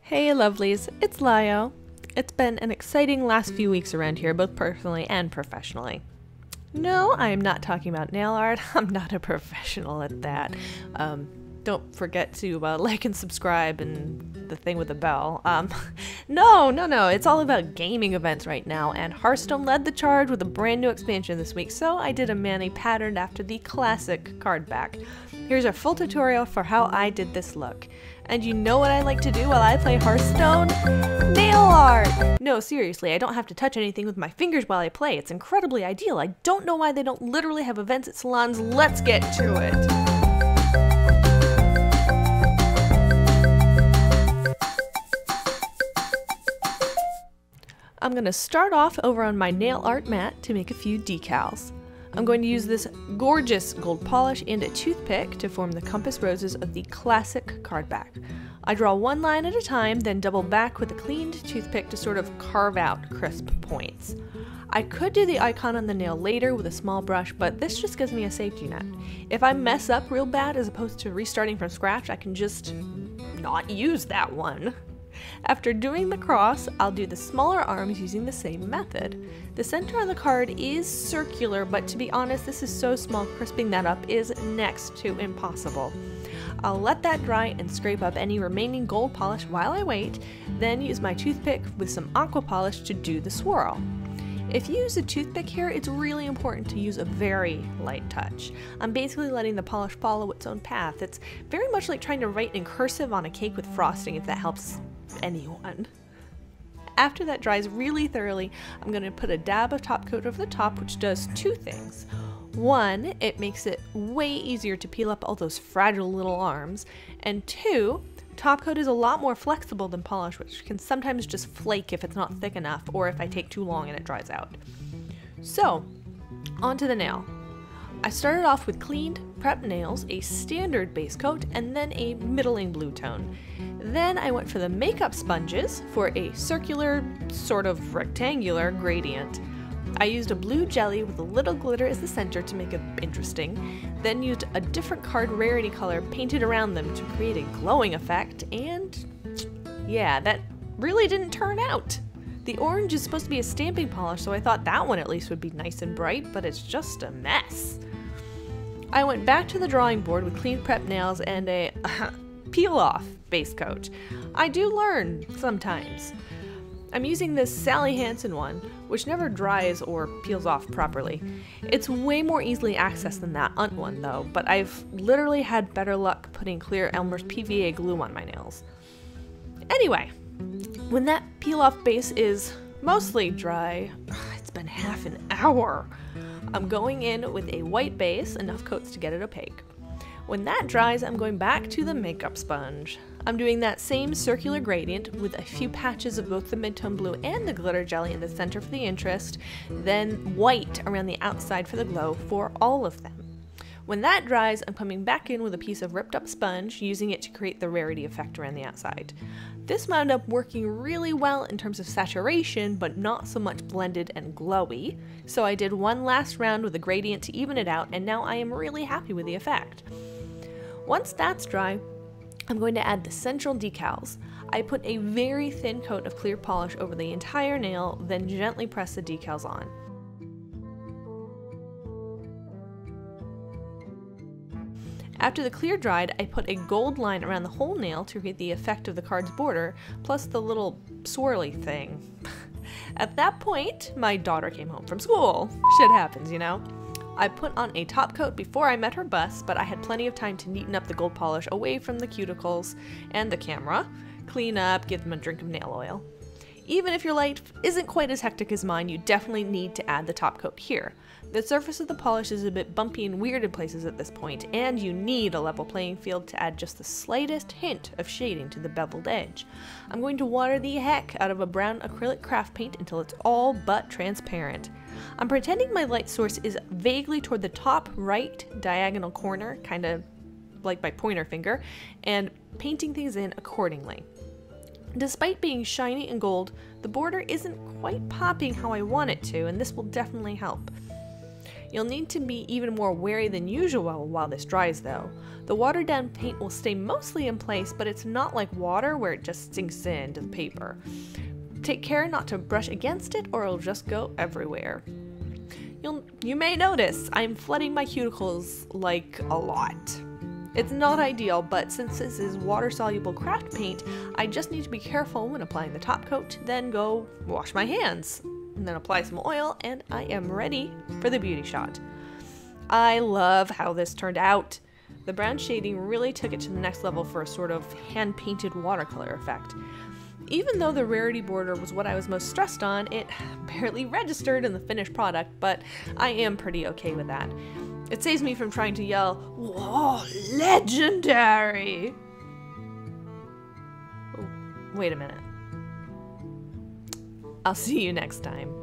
Hey lovelies, it's Lio. It's been an exciting last few weeks around here, both personally and professionally. No, I am not talking about nail art. I'm not a professional at that. Don't forget to like and subscribe and the thing with the bell. No, it's all about gaming events right now, and Hearthstone led the charge with a brand new expansion this week, so I did a mani patterned after the classic card back. Here's a full tutorial for how I did this look. And you know what I like to do while I play Hearthstone? Nail art! No, seriously, I don't have to touch anything with my fingers while I play. It's incredibly ideal. I don't know why they don't literally have events at salons. Let's get to it! I'm going to start off over on my nail art mat to make a few decals. I'm going to use this gorgeous gold polish and a toothpick to form the compass roses of the classic card back. I draw one line at a time, then double back with a cleaned toothpick to sort of carve out crisp points. I could do the icon on the nail later with a small brush, but this just gives me a safety net. If I mess up real bad as opposed to restarting from scratch, I can just not use that one. After doing the cross, I'll do the smaller arms using the same method. The center of the card is circular, but to be honest, this is so small, crisping that up is next to impossible. I'll let that dry and scrape up any remaining gold polish while I wait, then use my toothpick with some aqua polish to do the swirl. If you use a toothpick here, it's really important to use a very light touch. I'm basically letting the polish follow its own path. It's very much like trying to write in cursive on a cake with frosting, if that helps anyone. After that dries really thoroughly, I'm going to put a dab of top coat over the top, which does two things. One, it makes it way easier to peel up all those fragile little arms, and two, top coat is a lot more flexible than polish, which can sometimes just flake if it's not thick enough or if I take too long and it dries out. So, onto the nail. I started off with cleaned, prepped nails, a standard base coat, and then a middling blue tone. Then I went for the makeup sponges for a circular, sort of rectangular gradient. I used a blue jelly with a little glitter as the center to make it interesting, then used a different card rarity color painted around them to create a glowing effect, and yeah, that really didn't turn out. The orange is supposed to be a stamping polish, so I thought that one at least would be nice and bright, but it's just a mess. I went back to the drawing board with clean prep nails and a peel-off base coat. I do learn sometimes. I'm using this Sally Hansen one, which never dries or peels off properly. It's way more easily accessed than that Unt one though, but I've literally had better luck putting clear Elmer's PVA glue on my nails. Anyway, when that peel-off base is mostly dry, it's been half an hour, I'm going in with a white base, enough coats to get it opaque. When that dries, I'm going back to the makeup sponge. I'm doing that same circular gradient with a few patches of both the mid-tone blue and the glitter jelly in the center for the interest, then white around the outside for the glow for all of them. When that dries, I'm coming back in with a piece of ripped up sponge, using it to create the rarity effect around the outside. This wound up working really well in terms of saturation, but not so much blended and glowy, so I did one last round with a gradient to even it out, and now I am really happy with the effect. Once that's dry, I'm going to add the central decals. I put a very thin coat of clear polish over the entire nail, then gently press the decals on. After the clear dried, I put a gold line around the whole nail to create the effect of the card's border, plus the little swirly thing. At that point, my daughter came home from school. Shit happens, you know? I put on a top coat before I met her bus, but I had plenty of time to neaten up the gold polish away from the cuticles and the camera, clean up, give them a drink of nail oil. Even if your life isn't quite as hectic as mine, you definitely need to add the top coat here. The surface of the polish is a bit bumpy and weird in places at this point, and you need a level playing field to add just the slightest hint of shading to the beveled edge. I'm going to water the heck out of a brown acrylic craft paint until it's all but transparent. I'm pretending my light source is vaguely toward the top right diagonal corner, kind of like my pointer finger, and painting things in accordingly. Despite being shiny and gold, the border isn't quite popping how I want it to, and this will definitely help. You'll need to be even more wary than usual while this dries though. The watered down paint will stay mostly in place, but it's not like water where it just sinks into the paper. Take care not to brush against it or it'll just go everywhere. You may notice I'm flooding my cuticles like a lot. It's not ideal, but since this is water-soluble craft paint, I just need to be careful when applying the top coat, then go wash my hands, and then apply some oil, and I am ready for the beauty shot. I love how this turned out. The brown shading really took it to the next level for a sort of hand-painted watercolor effect. Even though the rarity border was what I was most stressed on, it barely registered in the finished product, but I am pretty okay with that. It saves me from trying to yell, "Whoa, legendary!" Oh, wait a minute. I'll see you next time.